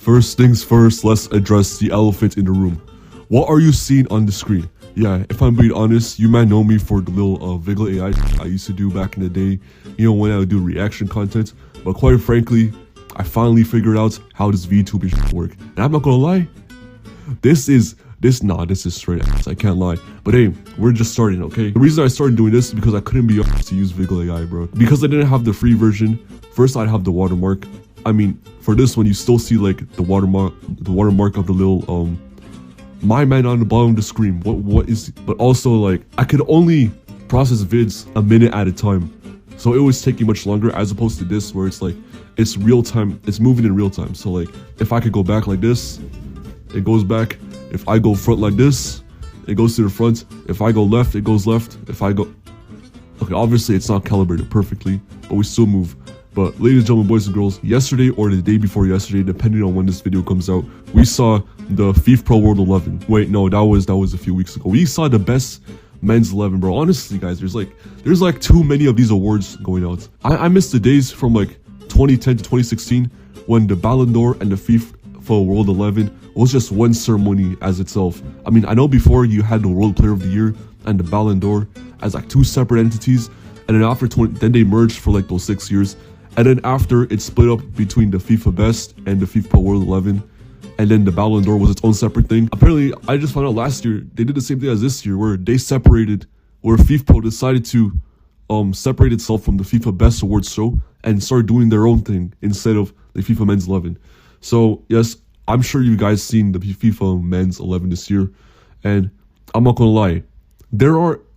First things first, let's address the elephant in the room. What are you seeing on the screen? Yeah, if I'm being honest, you might know me for the little Vigla AI I used to do back in the day, when I would do reaction content. But quite frankly, I finally figured out how this VTuber work. And I'm not gonna lie, this is straight ass, I can't lie. But hey, we're just starting, okay? The reason I started doing this is because I couldn't be asked to use Vigla AI, bro. Because I didn't have the free version, first I'd have the watermark. I mean, for this one, you still see like the watermark of the little my man on the bottom of the screen. What is? But also like I could only process vids a minute at a time, so it was taking much longer as opposed to this where it's like it's real time. It's moving in real time. So like if I could go back like this, it goes back. If I go front like this, it goes to the front. If I go left, it goes left. If I go, okay, obviously it's not calibrated perfectly, but we still move. But ladies and gentlemen, boys and girls, yesterday or the day before yesterday, depending on when this video comes out, we saw the fifpro World 11. Wait, no, that was a few weeks ago. We saw the best men's 11, bro. Honestly, guys, there's like too many of these awards going out. I miss the days from like 2010 to 2016 when the Ballon d'Or and the FIFA World 11 was just one ceremony as itself. I mean, I know before you had the World Player of the Year and the Ballon d'Or as like two separate entities, and then after then they merged for like those 6 years. And then after, it split up between the FIFA Best and the FIFA World 11. And then the Ballon d'Or was its own separate thing. Apparently, I just found out last year, they did the same thing as this year, where they separated, where FIFA decided to separate itself from the FIFA Best Awards show and start doing their own thing instead of the FIFA Men's 11. So, yes, I'm sure you guys seen the FIFA Men's 11 this year. And I'm not gonna lie,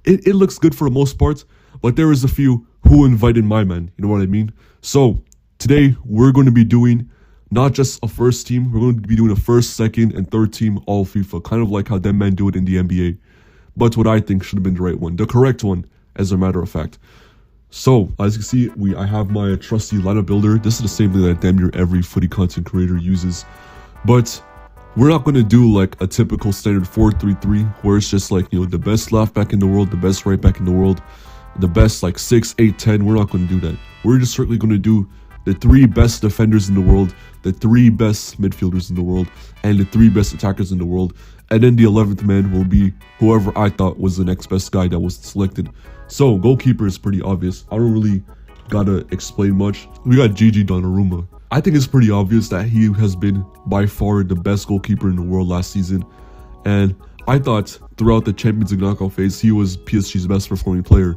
it looks good for the most part, but there is a few who invited my man, you know what I mean? So, today, we're going to be doing not just a first team, we're going to be doing a first, second, and third team all FIFA, kind of like how them men do it in the NBA. But what I think should have been the right one, the correct one, as a matter of fact. So, as you can see, I have my trusty lineup builder. This is the same thing that damn near every footy content creator uses. But we're not going to do like a typical standard 4-3-3, where it's just like, the best left back in the world, the best right back in the world, the best like 6, 8, 10. We're not going to do that. We're just certainly going to do the 3 best defenders in the world, the 3 best midfielders in the world, and the 3 best attackers in the world. And then the 11th man will be whoever I thought was the next best guy that was selected. So goalkeeper is pretty obvious. I don't really gotta explain much. We got Gigi Donnarumma. I think it's pretty obvious that he has been by far the best goalkeeper in the world last season. And I thought throughout the Champions League knockout phase, he was PSG's best performing player.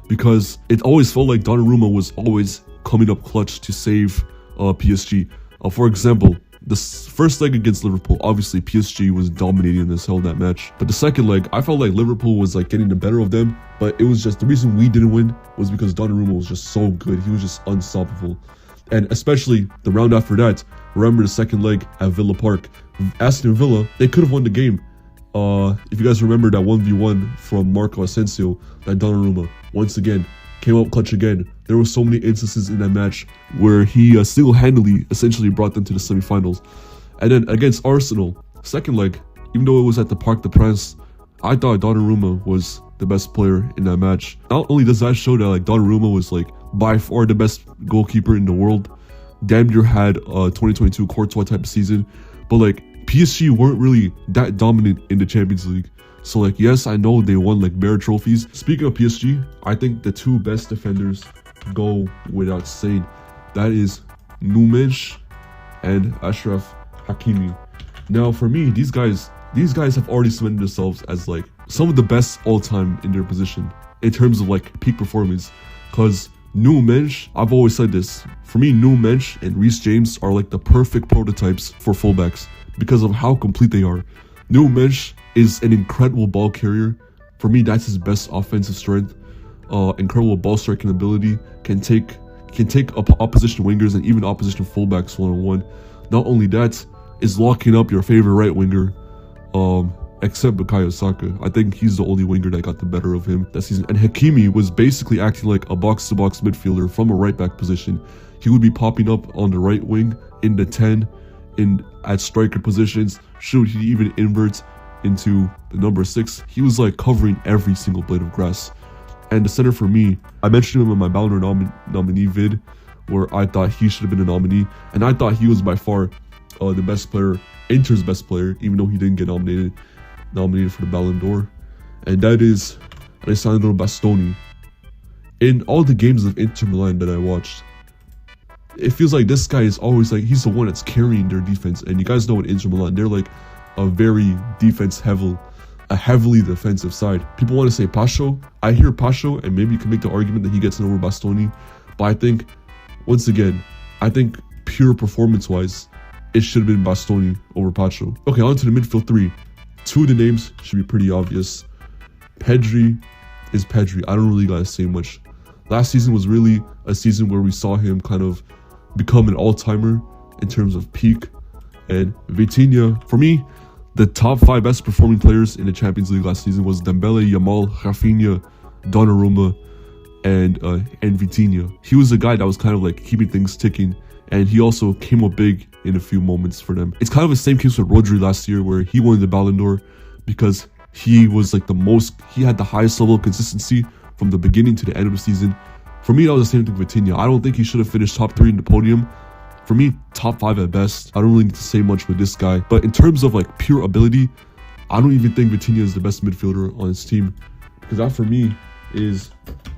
Because it always felt like Donnarumma was always coming up clutch to save PSG. For example, the first leg against Liverpool, obviously PSG was dominating as hell in that match. But the second leg, I felt like Liverpool was like getting the better of them. But it was just the reason we didn't win was because Donnarumma was just so good. He was just unstoppable. And especially the round after that, remember the second leg at Villa Park. Aston Villa, they could have won the game. If you guys remember that 1v1 from Marco Asensio, that Donnarumma, once again, came up clutch again. There were so many instances in that match where he single-handedly essentially brought them to the semifinals. And then against Arsenal, second leg, even though it was at the Parc des Princes, I thought Donnarumma was the best player in that match. Not only does that show that like Donnarumma was like by far the best goalkeeper in the world, damn near had a 2022 Courtois type of season, but like PSG weren't really that dominant in the Champions League. So like, yes, I know they won like bare trophies. Speaking of PSG, I think the 2 best defenders go without saying. That is Nunes and Achraf Hakimi. Now for me, these guys have already cemented themselves as like some of the best all time in their position in terms of like peak performance. Cause Nunes, I've always said this, for me Nunes and Reece James are like the perfect prototypes for fullbacks because of how complete they are. Nunes is an incredible ball carrier. For me, that's his best offensive strength. Incredible ball striking ability. Can take opposition wingers and even opposition fullbacks one-on-one. Not only that, is locking up your favorite right winger, except Bukayo Saka. I think he's the only winger that got the better of him that season. And Hakimi was basically acting like a box-to-box midfielder from a right-back position. He would be popping up on the right wing, in the 10, at striker positions. Shoot, he even inverts into the number 6. He was like covering every single blade of grass. And the center for me, I mentioned him in my Ballon d'Or nominee vid, where I thought he should have been a nominee, and I thought he was by far the best player, Inter's best player, even though he didn't get nominated for the Ballon d'Or, and that is Alessandro Bastoni. In all the games of Inter Milan that I watched, it feels like this guy is always like, he's the one that's carrying their defense. And you guys know in Inter Milan, they're like a very heavily defensive side. People want to say Pacho. I hear Pacho, and maybe you can make the argument that he gets in over Bastoni. But I think, once again, pure performance-wise, it should have been Bastoni over Pacho. Okay, on to the midfield three. Two of the names should be pretty obvious. Pedri is Pedri. I don't really gotta say much. Last season was really a season where we saw him kind of become an all-timer in terms of peak. And Vitinha, for me, the top 5 best performing players in the Champions League last season was Dembele, Yamal, Raphinha, Donnarumma, and Vitinha. He was the guy that was kind of like keeping things ticking, and he also came up big in a few moments for them. It's kind of the same case with Rodri last year, where he won the Ballon d'Or because he was like he had the highest level of consistency from the beginning to the end of the season. For me, that was the same thing with Vitinha. I don't think he should have finished top 3 in the podium. For me, top 5 at best. I don't really need to say much with this guy. But in terms of like pure ability, I don't even think Vitinha is the best midfielder on his team. Because that for me is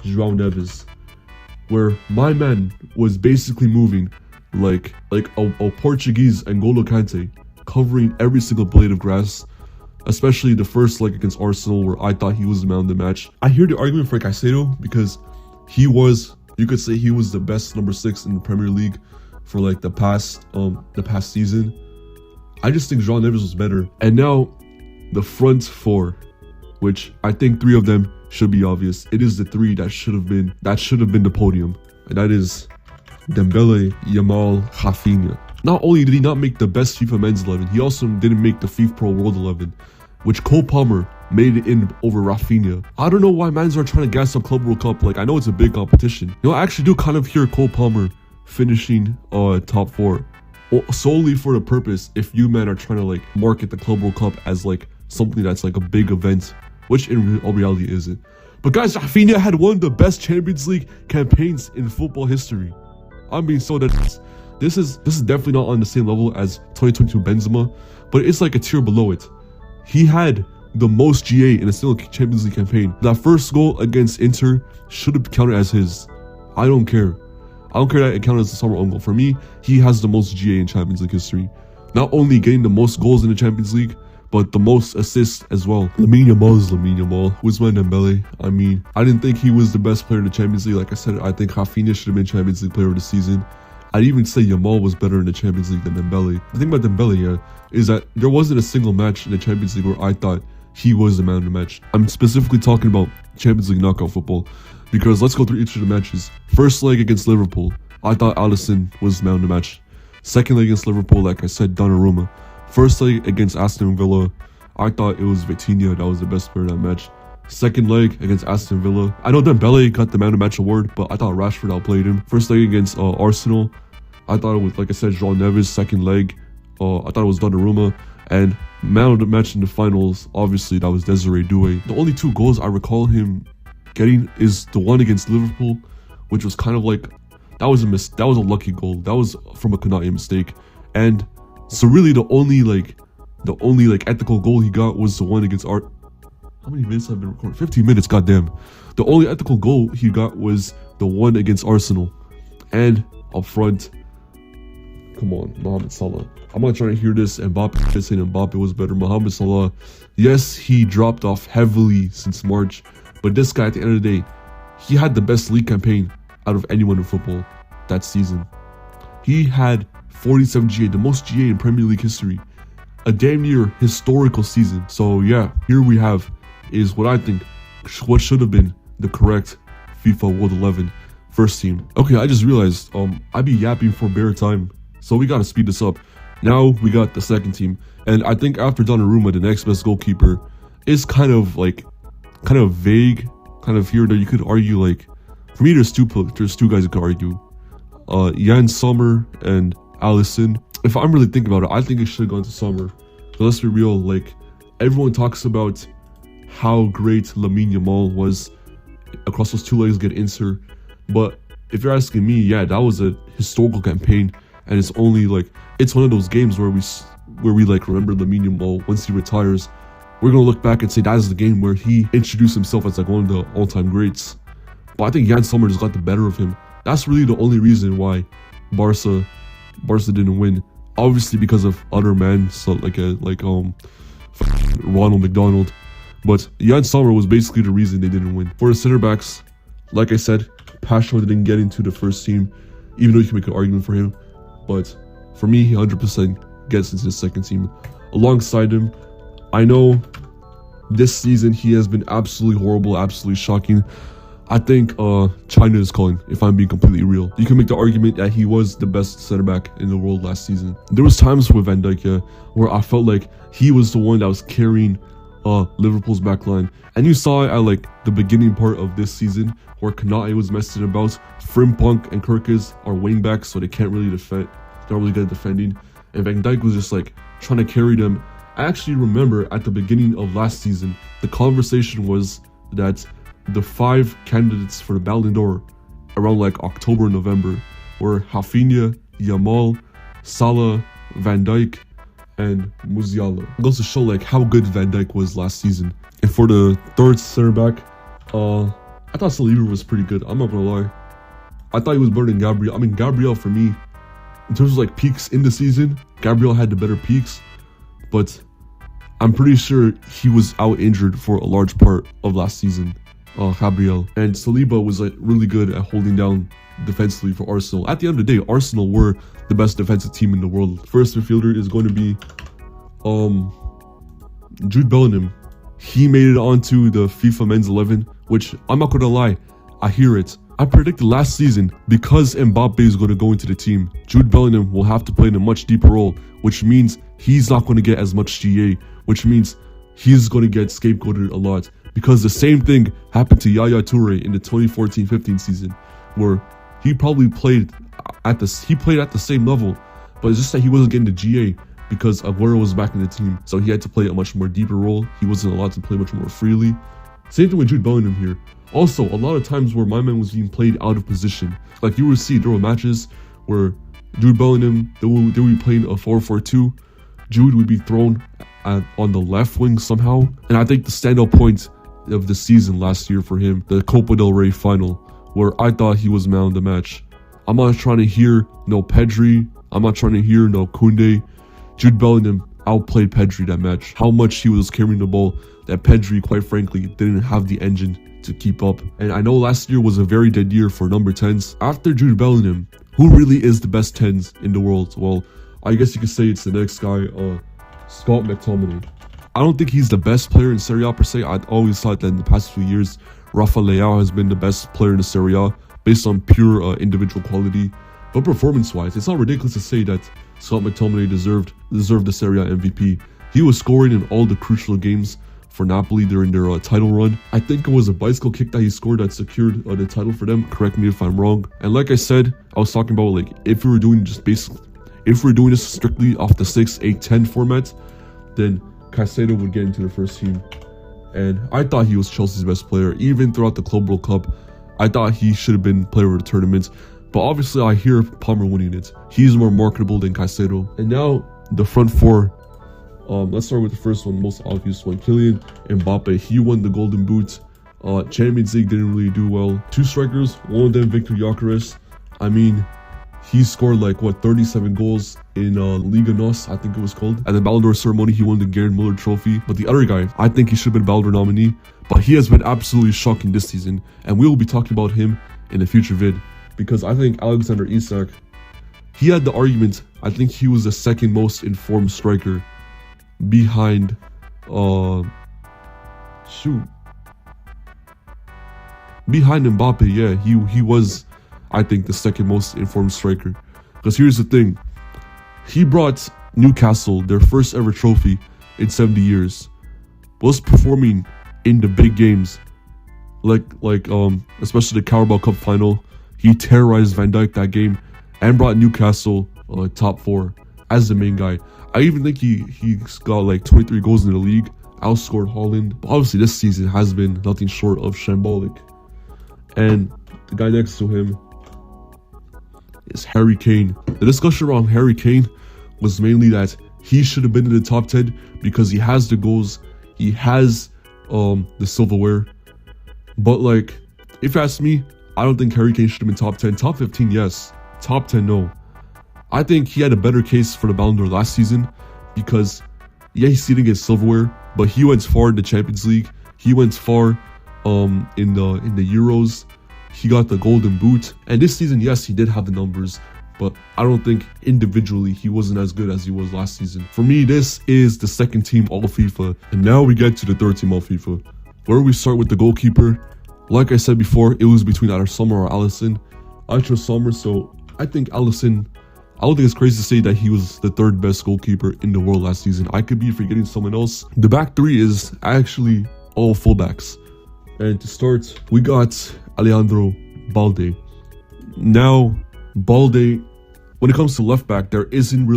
João Neves, where my man was basically moving like a Portuguese N'Golo Kante, covering every single blade of grass, especially the first leg against Arsenal, where I thought he was the man of the match. I hear the argument for Caicedo because you could say he was the best number 6 in the Premier League for like the past season. I just think João Neves was better. And now the front 4, which I think 3 of them should be obvious. It is the 3 that should have been the podium, and that is Dembele, Yamal, Raphinha. Not only did he not make the best FIFA men's 11, he also didn't make the fifpro World 11, which Cole Palmer made it in over Raphinha. I don't know why mans are trying to gas up Club World Cup. Like, I know it's a big competition. You know, I actually do kind of hear Cole Palmer finishing top 4 solely for the purpose if you men are trying to like market the Club World Cup as like something that's like a big event, which in all reality isn't. But guys, Raphinha had one of the best Champions League campaigns in football history. I mean, so that this is definitely not on the same level as 2022 Benzema, but it's like a tier below it. He had the most GA in a single Champions League campaign. That first goal against Inter should have counted as his. I don't care that it counted as a summer own goal. For me, he has the most GA in Champions League history. Not only getting the most goals in the Champions League, but the most assists as well. Lamine Yamal is Lamine Yamal. Ousmane Dembele. I mean, I didn't think he was the best player in the Champions League. Like I said, I think Raphinha should have been Champions League player of the season. I'd even say Yamal was better in the Champions League than Dembele. The thing about Dembele, is that there wasn't a single match in the Champions League where I thought he was the man of the match. I'm specifically talking about Champions League knockout football, because let's go through each of the matches. First leg against Liverpool, I thought Alisson was the man of the match. Second leg against Liverpool, like I said, Donnarumma. First leg against Aston Villa, I thought it was Vitinha that was the best player in that match. Second leg against Aston Villa, I know Dembele got the man of the match award, but I thought Rashford outplayed him. First leg against Arsenal, I thought it was, like I said, João Neves. Second leg, I thought it was Donnarumma. And man of the match in the finals, obviously, that was Desiree Doué. The only 2 goals I recall him getting is the one against Liverpool, which was kind of like, that was a lucky goal. That was from a Konate mistake. And so really the only ethical goal he got was the one against How many minutes have been recording? 15 minutes, goddamn. The only ethical goal he got was the one against Arsenal. And up front, come on, Mohamed Salah. I'm not trying to hear this Mbappe saying Mbappe was better. Mohamed Salah, yes, he dropped off heavily since March, but this guy at the end of the day, he had the best league campaign out of anyone in football that season. He had 47 GA, the most GA in Premier League history. A damn near historical season. So yeah, here we have is what I think what should have been the correct FIFA World 11 first team. Okay, I just realized I be yapping for bare time, so we gotta speed this up. Now we got the second team, and I think after Donnarumma, the next best goalkeeper is kind of vague, kind of here that you could argue. Like, for me, there's two guys you could argue, Jan Sommer and Alisson. If I'm really thinking about it, I think it should have gone to Sommer. But let's be real, like, everyone talks about how great Lamine Yamal was across those 2 legs get Inter, but if you're asking me, yeah, that was a historical campaign. and it's only like it's one of those games where we like remember lamine once he retires. We're gonna look back and say that is the game where he introduced himself as like one of the all-time greats. But I think Jan Sommer just got the better of him. That's really the only reason why Barca didn't win. Obviously because of other men, so Ronald McDonald. But Jan Sommer was basically the reason they didn't win. For the center backs, like I said, Pacho didn't get into the first team, even though you can make an argument for him. But for me, he 100% gets into the second team. Alongside him, I know this season he has been absolutely horrible, absolutely shocking. I think China is calling, if I'm being completely real. You can make the argument that he was the best center back in the world last season. There was times with Van Dijk, yeah, where I felt like he was the one that was carrying Liverpool's back line. And you saw it at like the beginning part of this season where Kanate was messing about. Frimpong and Kirkes are wing backs, so they can't really defend. They're not really good at defending. And Van Dijk was just like trying to carry them. I actually remember at the beginning of last season, the conversation was that the 5 candidates for the Ballon d'Or around like October, November were raphinha, Yamal, Salah, Van Dijk, and Musiala. It goes to show like how good Van Dijk was last season. And for the third center back, I thought Saliba was pretty good. I'm not gonna lie. I thought he was better than Gabriel. I mean, Gabriel for me, in terms of like peaks in the season, Gabriel had the better peaks. But I'm pretty sure he was out injured for a large part of last season, Gabriel. And Saliba was like really good at holding down defensively for Arsenal. At the end of the day, Arsenal were the best defensive team in the world. First midfielder is going to be Jude Bellingham. He made it onto the FIFA Men's 11, which I'm not gonna lie, I hear it. I predicted last season, because Mbappe is going to go into the team, Jude Bellingham will have to play in a much deeper role, which means he's not going to get as much GA, which means he's going to get scapegoated a lot. Because the same thing happened to Yaya Toure in the 2014-15 season, where he probably played at the same level, but it's just that he wasn't getting the GA because Aguero was back in the team, so he had to play a much more deeper role. He wasn't allowed to play much more freely. Same thing with Jude Bellingham here. Also, a lot of times where my man was being played out of position. Like you would see, there were matches where Jude Bellingham, they would be playing a 4-4-2. Jude would be thrown on the left wing somehow. And I think the standout point of the season last year for him, the Copa del Rey final, where I thought he was man of the match. I'm not trying to hear no Pedri. I'm not trying to hear no Koundé. Jude Bellingham outplayed Pedri that match. How much he was carrying the ball, that Pedri, quite frankly, didn't have the engine to keep up. And I know last year was a very dead year for number 10s. After Jude Bellingham, who really is the best 10s in the world? Well, I guess you could say it's the next guy, Scott McTominay. I don't think he's the best player in Serie A per se. I'd always thought that in the past few years, Rafa Leao has been the best player in the Serie A based on pure individual quality. But performance-wise, it's not ridiculous to say that Scott McTominay deserved the Serie A MVP. He was scoring in all the crucial games for Napoli during their title run. I think it was a bicycle kick that he scored that secured the title for them. Correct me if I'm wrong. And like I said, I was talking about like if we were doing this strictly off the 6-8-10 format, then Caicedo would get into the first team. And I thought he was Chelsea's best player. Even throughout the Club World Cup, I thought he should have been player of the tournament. But obviously I hear Palmer winning it. He's more marketable than Caicedo. And now the front four. Let's start with the first one, most obvious one. Kylian Mbappe, he won the Golden Boot. Champions League didn't really do well. 2 strikers, one of them Victor Gyökeres. I mean, he scored like 37 goals in Liga NOS, I think it was called. At the Ballon d'Or ceremony, he won the Gerd Müller trophy. But the other guy, I think he should have been Ballon d'Or nominee, but he has been absolutely shocking this season, and we will be talking about him in a future vid, because I think Alexander Isak, he had the argument. I think he was the second most informed striker behind behind Mbappe. Yeah, he was, I think, the second most informed striker. Because here's the thing, he brought Newcastle their first ever trophy in 70 years, was performing in the big games, like especially the Carabao Cup final. He terrorized Van Dijk that game and brought Newcastle top 4 as the main guy. I even think he's got like 23 goals in the league, outscored Haaland. But obviously this season has been nothing short of shambolic. And the guy next to him, is Harry Kane. The discussion around Harry Kane was mainly that he should have been in the top 10 because he has the goals, he has the silverware. But like, if you ask me, I don't think Harry Kane should have been top 10. Top 15, yes. Top 10, no. I think he had a better case for the Ballon d'Or last season because, yeah, he didn't get silverware, but he went far in the Champions League. He went far in the Euros. He got the Golden Boot. And this season, yes, he did have the numbers, but I don't think individually he wasn't as good as he was last season. For me, this is the second team all FIFA. And now we get to the third team all FIFA, where we start with the goalkeeper. Like I said before, it was between either Sommer or Alisson. I chose Sommer, so I think Alisson, I don't think it's crazy to say that he was the third best goalkeeper in the world last season. I could be forgetting someone else. The back three is actually all fullbacks. And to start, we got Alejandro Balde. Now, Balde, when it comes to left back, there isn't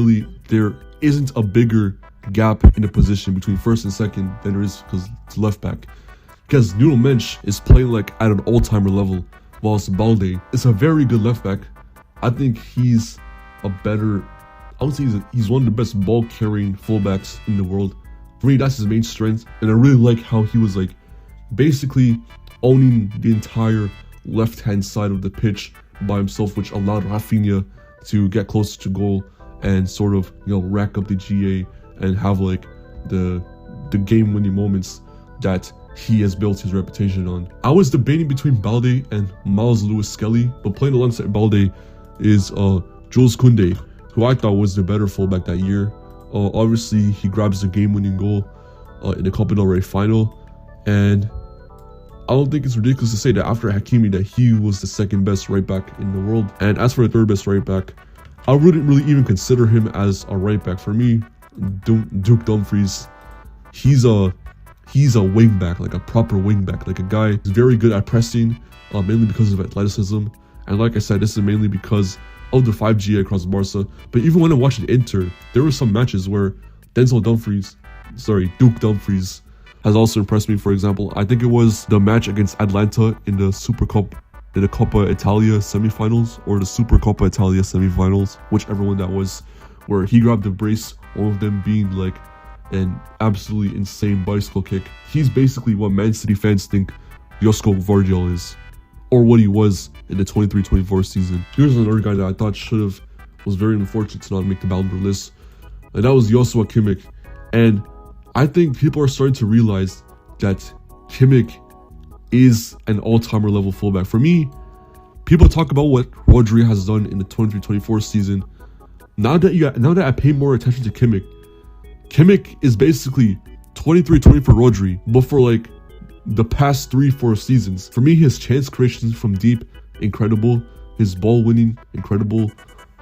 a bigger gap in the position between first and second than there is because it's left back. Because Nuno Mensch is playing like at an all-timer level, whilst Balde is a very good left back. I think he's a better, I would say he's one of the best ball-carrying fullbacks in the world. For me, that's his main strength, and I really like how he was like basically owning the entire left-hand side of the pitch by himself, which allowed Raphinha to get closer to goal and sort of, you know, rack up the GA and have like the game-winning moments that he has built his reputation on. I was debating between Balde and Miles Lewis-Skelly, but playing alongside Balde is Jules Koundé, who I thought was the better fullback that year. Obviously, he grabs the game-winning goal in the Copa del Rey final, and I don't think it's ridiculous to say that after Hakimi that he was the second best right back in the world. And as for the third best right back, I wouldn't really even consider him as a right back. For me, Duke Dumfries, he's a wing back, like a proper wing back, like a guy who's very good at pressing, mainly because of athleticism. And like I said, this is mainly because of the 5G across Barca. But even when I watched Inter, there were some matches where Duke Dumfries has also impressed me. For example, I think it was the match against Atlanta in the Coppa Italia semifinals, or the Supercoppa Italia semifinals, whichever one that was, where he grabbed the brace, one of them being like an absolutely insane bicycle kick. He's basically what Man City fans think Josko Gvardiol is, or what he was in the 23-24 season. Here's another guy that I thought was very unfortunate to not make the Ballon d'Or list, and that was Joshua Kimmich. And I think people are starting to realize that Kimmich is an all-timer level fullback. For me, people talk about what Rodri has done in the 23-24 season. Now that I pay more attention to Kimmich is basically 23-20 for Rodri, but for like the past 3-4 seasons. For me, his chance creations from deep, incredible. His ball winning, incredible.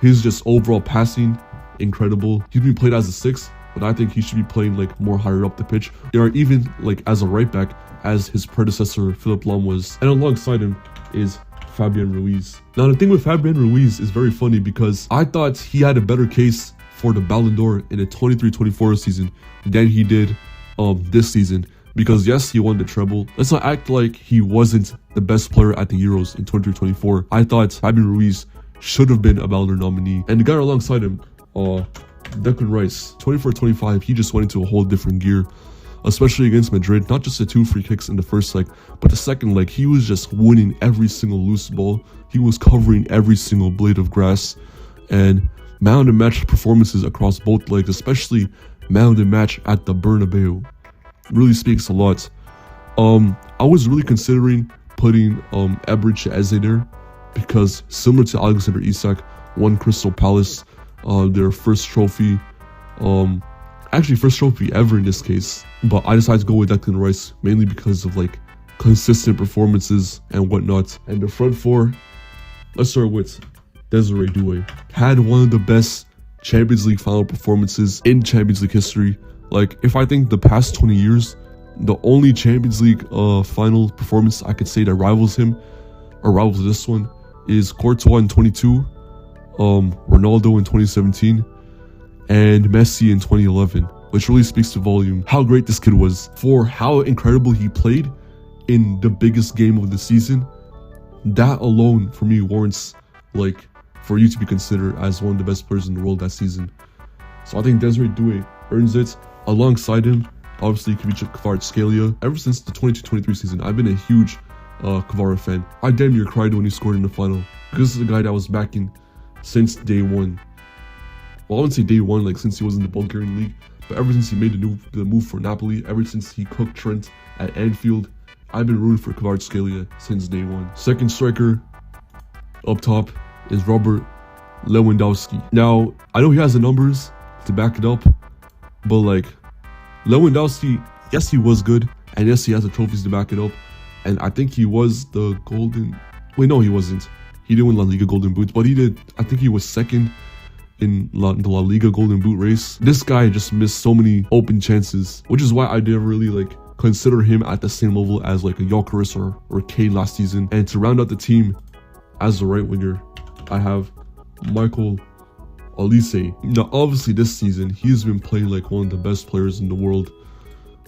His just overall passing, incredible. He's been played as a 6, but I think he should be playing like more higher up the pitch, or even like as a right back, as his predecessor Philipp Lahm was. And alongside him is Fabian Ruiz. Now the thing with Fabian Ruiz is very funny because I thought he had a better case for the Ballon d'Or in the 23-24 season than he did this season. Because yes, he won the treble. Let's not act like he wasn't the best player at the Euros in 23-24. I thought Fabian Ruiz should have been a Ballon d'Or nominee. And the guy alongside him, Declan Rice, 24-25, he just went into a whole different gear, especially against Madrid. Not just the 2 free kicks in the first leg, but the second leg, he was just winning every single loose ball. He was covering every single blade of grass, and man of the match performances across both legs, especially man of the match at the Bernabeu, really speaks a lot. I was really considering putting Ebrich Eze there, because similar to Alexander Isak, won Crystal Palace their first trophy, actually first trophy ever in this case. But I decided to go with Declan Rice mainly because of like consistent performances and whatnot. And the front four, let's start with Desiree Doué. Had one of the best Champions League final performances in Champions League history. Like, if I think the past 20 years, the only Champions League final performance I could say that rivals him, or rivals this one, is Courtois in 22, Ronaldo in 2017, and Messi in 2011, which really speaks to volume. How great this kid was, for how incredible he played in the biggest game of the season. That alone, for me, warrants like for you to be considered as one of the best players in the world that season. So I think Desiree Doué earns it. Alongside him, obviously, Kvaratskhelia. Ever since the 22-23 season, I've been a huge Kvara fan. I damn near cried when he scored in the final, because this is a guy that was backing since day one. Well, I wouldn't say day one, like since he was in the Bulgarian league, but ever since he made the move for Napoli, ever since he cooked Trent at Anfield, I've been rooting for Kvaratskhelia since day one. Second striker up top is Robert Lewandowski. Now, I know he has the numbers to back it up, but like Lewandowski, yes, he was good, and yes, he has the trophies to back it up, and I think he was the golden... Wait, no, he wasn't. He didn't win La Liga Golden Boot, but he did. I think he was second in the La Liga Golden Boot race. This guy just missed so many open chances, which is why I didn't really like consider him at the same level as like a Gyökeres or Kane last season. And to round out the team as the right winger, I have Michael Olise. Now, obviously, this season he's been playing like one of the best players in the world.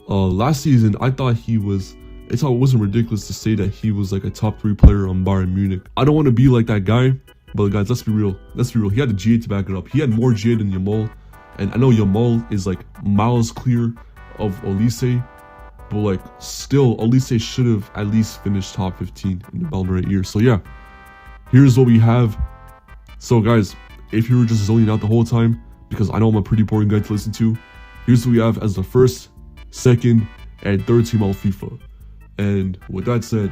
Last season, I thought it wasn't ridiculous to say that he was like a top 3 player on Bayern Munich. I don't want to be like that guy, but guys, let's be real. He had the GA to back it up. He had more GA than Yamal, and I know Yamal is like miles clear of Olise, but like still, Olise should have at least finished top 15 in the Ballon d'Or year. So yeah, here's what we have. So guys, if you were just zoning out the whole time, because I know I'm a pretty boring guy to listen to, here's what we have as the first, second, and third team on FIFA. And with that said,